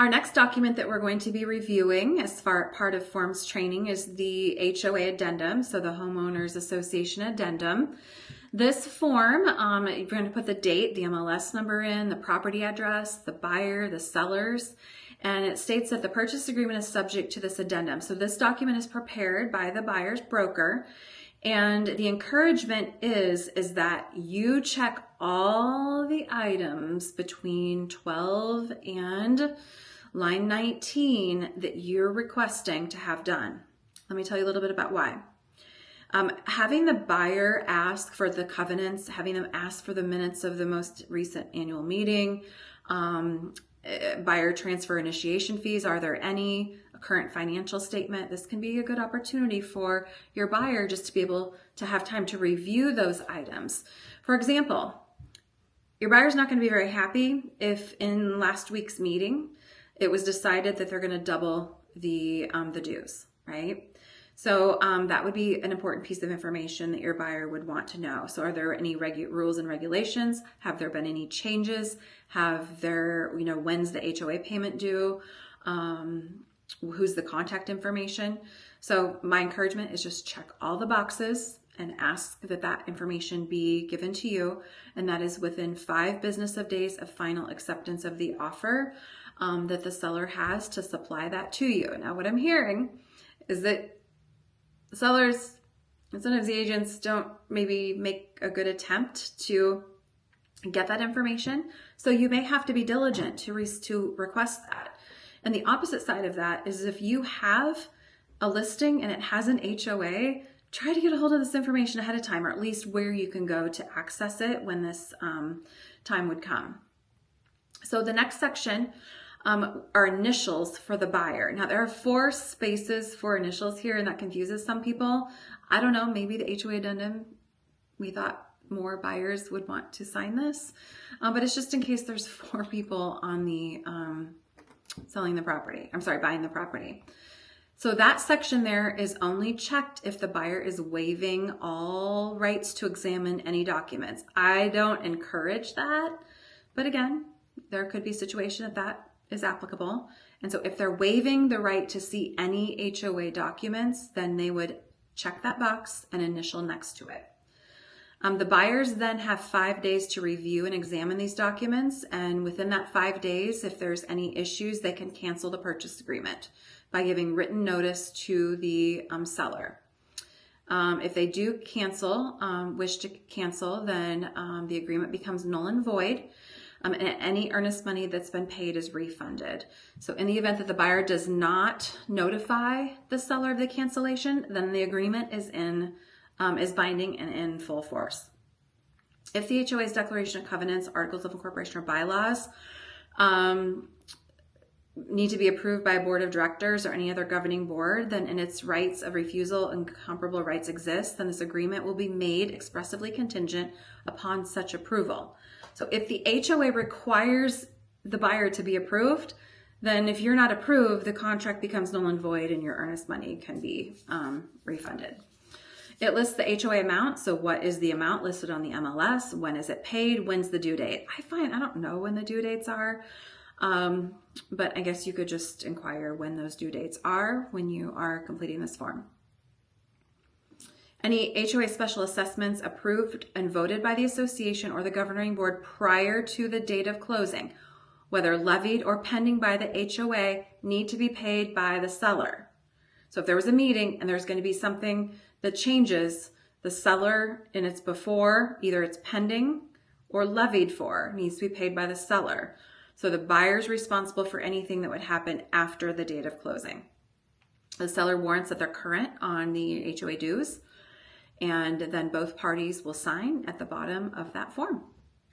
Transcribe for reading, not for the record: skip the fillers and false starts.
Our next document that we're going to be reviewing as part of forms training is the HOA Addendum, so the Homeowners Association Addendum. This form, you're going to put the date, the MLS number in, the property address, the buyer, the sellers, and it states that the purchase agreement is subject to this addendum. So this document is prepared by the buyer's broker, and the encouragement is that you check all the items between 12 and line 19 that you're requesting to have done. Let me tell you a little bit about why. Having the buyer ask for the covenants, having them ask for the minutes of the most recent annual meeting, buyer transfer initiation fees, are there any, a current financial statement, this can be a good opportunity for your buyer just to be able to have time to review those items. For example, your buyer's not going to be very happy if in last week's meeting it was decided that they're going to double the dues, right? So that would be an important piece of information that your buyer would want to know. So are there any rules and regulations? Have there been any changes? Have there, when's the HOA payment due? Who's the contact information? So my encouragement is just check all the boxes and ask that information be given to you. And that is within 5 business days of final acceptance of the offer that the seller has to supply that to you. Now, what I'm hearing is that sellers and sometimes the agents don't maybe make a good attempt to get that information. So you may have to be diligent to request that. And the opposite side of that is if you have a listing and it has an HOA, try to get a hold of this information ahead of time, or at least where you can go to access it when this time would come. So the next section are initials for the buyer. Now there are 4 spaces for initials here, and that confuses some people. I don't know, maybe the HOA addendum, we thought more buyers would want to sign this, but it's just in case there's 4 people on the buying the property. So that section there is only checked if the buyer is waiving all rights to examine any documents. I don't encourage that, but again, there could be a situation that is applicable. And so if they're waiving the right to see any HOA documents, then they would check that box and initial next to it. The buyers then have 5 days to review and examine these documents. And within that 5 days, if there's any issues, they can cancel the purchase agreement by giving written notice to the seller. If they do wish to cancel, then the agreement becomes null and void. And any earnest money that's been paid is refunded. So in the event that the buyer does not notify the seller of the cancellation, then the agreement is binding and in full force. If the HOA's declaration of covenants, articles of incorporation, or bylaws need to be approved by a board of directors or any other governing board, then in its rights of refusal and comparable rights exist, then this agreement will be made expressively contingent upon such approval. So if the HOA requires the buyer to be approved, then if you're not approved, the contract becomes null and void and your earnest money can be refunded. It lists the HOA amount. So what is the amount listed on the MLS? When is it paid? When's the due date? I don't know when the due dates are, but I guess you could just inquire when those due dates are when you are completing this form. Any HOA special assessments approved and voted by the association or the governing board prior to the date of closing, whether levied or pending by the HOA, need to be paid by the seller. So if there was a meeting and there's going to be something that changes, the seller in its before, either it's pending or levied for, needs to be paid by the seller. So the buyer's responsible for anything that would happen after the date of closing. The seller warrants that they're current on the HOA dues, and then both parties will sign at the bottom of that form.